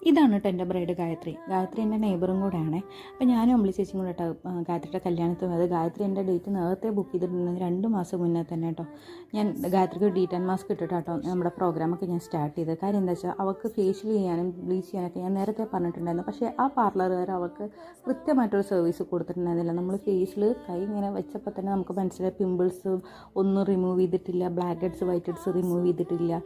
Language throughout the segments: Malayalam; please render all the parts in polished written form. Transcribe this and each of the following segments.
ഇതാണ് കേട്ടോ എൻ്റെ ബ്രൈഡ് ഗായത്രി. ഗായത്രി എൻ്റെ നെയ്ബറും കൂടെയാണേ. അപ്പോൾ ഞാനും അമ്പിളി ചേച്ചിയും കൂടെ കേട്ടോ ഗായത്രിയുടെ കല്യാണത്തിന് പോയത്. ഗായത്രി എൻ്റെ ഡേറ്റ് നേരത്തെ ബുക്ക് ചെയ്തിട്ടുണ്ട്, 2 മാസം മുന്നേ തന്നെ കേട്ടോ. ഞാൻ ഗായത്രിക്ക് ഡീറ്റൻ മാസ്ക് ഇട്ടിട്ട് കേട്ടോ നമ്മുടെ പ്രോഗ്രാമൊക്കെ ഞാൻ സ്റ്റാർട്ട് ചെയ്തത്. കാര്യം എന്താ വെച്ചാൽ അവൾക്ക് ഫേഷ്യൽ ചെയ്യാനും ബ്ലീച്ച് ചെയ്യാനൊക്കെ ഞാൻ നേരത്തെ പറഞ്ഞിട്ടുണ്ടായിരുന്നു. പക്ഷേ ആ പാർലറുകാർ അവൾക്ക് കൃത്യമായിട്ടൊരു സർവീസ് കൊടുത്തിട്ടുണ്ടായിരുന്നില്ല. നമ്മൾ ഫേസിൽ കൈ ഇങ്ങനെ വെച്ചപ്പോൾ തന്നെ നമുക്ക് മനസ്സിലായി പിമ്പിൾസ് ഒന്നും റിമൂവ് ചെയ്തിട്ടില്ല, black heads white heads remove ചെയ്തിട്ടില്ല,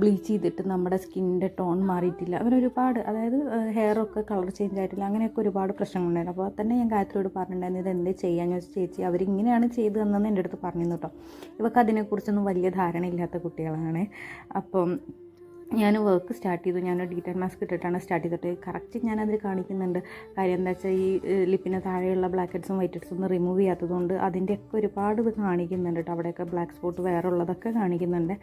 ബ്ലീച്ച് ചെയ്തിട്ട് നമ്മുടെ സ്കിന്നിൻ്റെ ടോൺ മാറിയിട്ടില്ല, അങ്ങനെ ഒരുപാട്, അതായത് ഹെയറൊക്കെ കളർ ചേഞ്ച് ആയിട്ടില്ല, അങ്ങനെയൊക്കെ ഒരുപാട് പ്രശ്നങ്ങളുണ്ടായിരുന്നു. അപ്പോൾ തന്നെ ഞാൻ ഗായത്രിയോട് പറഞ്ഞിട്ടുണ്ടായിരുന്നു ഇത് എന്തേ ചെയ്യാൻ ചോദിച്ചു. ചേച്ചി അവരിങ്ങനെയാണ് ചെയ്തു തന്നെന്ന് എൻ്റെ അടുത്ത് പറഞ്ഞിരുന്നു കേട്ടോ. ഇവർക്ക് അതിനെക്കുറിച്ചൊന്നും വലിയ ധാരണയില്ലാത്ത കുട്ടികളാണ്. അപ്പം ഞാൻ വർക്ക് സ്റ്റാർട്ട് ചെയ്തു. ഞാൻ ഡീറ്റൻ മാസ്ക് ഇട്ടിട്ടാണ് സ്റ്റാർട്ട് ചെയ്തിട്ട് കറക്റ്റ് ഞാനതിൽ കാണിക്കുന്നുണ്ട്. കാര്യം എന്താ വെച്ചാൽ ഈ ലിപ്പിന് താഴെയുള്ള ബ്ലാക്ക് ഹെഡ്സും വൈറ്റ് ഹെഡ്സും ഒന്നും റിമൂവ് ചെയ്യാത്തതുകൊണ്ട് അതിൻ്റെയൊക്കെ ഒരുപാട് ഇത് കാണിക്കുന്നുണ്ട് കേട്ടോ. അവിടെയൊക്കെ ബ്ലാക്ക് സ്പോട്ട് വേറെ ഉള്ളതൊക്കെ കാണിക്കുന്നുണ്ട്.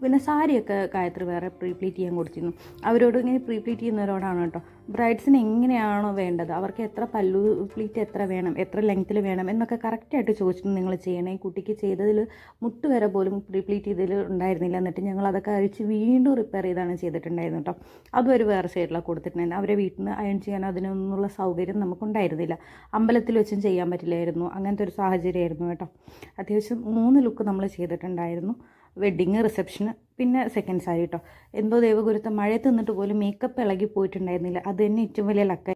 പിന്നെ സാരിയൊക്കെ ഗായത്രി വേറെ പ്രീപ്ലീറ്റ് ചെയ്യാൻ കൊടുത്തിരുന്നു. അവരോട് ഇങ്ങനെ പ്രീപ്ലീറ്റ് ചെയ്യുന്നവരോടാണ് കേട്ടോ ബ്രൈഡ്സിന് എങ്ങനെയാണോ വേണ്ടത്, അവർക്ക് എത്ര പല്ലു പ്ലീറ്റ് എത്ര വേണം, എത്ര ലെങ്ത്തിൽ വേണം എന്നൊക്കെ കറക്റ്റായിട്ട് ചോദിച്ചിട്ട് നിങ്ങൾ ചെയ്യണേ. ഈ കുട്ടിക്ക് ചെയ്തതിൽ മുട്ട് വരെ പോലും പ്രീപ്ലീറ്റ് ചെയ്തതിൽ ഉണ്ടായിരുന്നില്ല. എന്നിട്ട് ഞങ്ങൾ അതൊക്കെ അഴിച്ച് വീണ്ടും റിപ്പയർ ചെയ്താണ് ചെയ്തിട്ടുണ്ടായിരുന്നു കേട്ടോ. അതും ഒരു വേറെ സൈഡിലാണ് കൊടുത്തിട്ടുണ്ടായിരുന്നു. അവരെ വീട്ടിൽ നിന്ന് അയൺ ചെയ്യാൻ അതിനൊന്നുള്ള സൗകര്യം നമുക്കുണ്ടായിരുന്നില്ല. അമ്പലത്തിൽ വെച്ചും ചെയ്യാൻ പറ്റില്ലായിരുന്നു. അങ്ങനത്തെ ഒരു സാഹചര്യമായിരുന്നു കേട്ടോ. അത്യാവശ്യം 3 ലുക്ക് നമ്മൾ ചെയ്തിട്ടുണ്ടായിരുന്നു. വെഡ്ഡിങ്, റിസപ്ഷന്, പിന്നെ സെക്കൻഡ് സാരി കേട്ടോ. എന്തോ ദൈവഗുരുത്തം മഴയത്ത് നിന്നിട്ട് പോലും മേക്കപ്പ് ഇളകി പോയിട്ടുണ്ടായിരുന്നില്ല. അത് തന്നെ ഏറ്റവും വലിയ ലക്ക.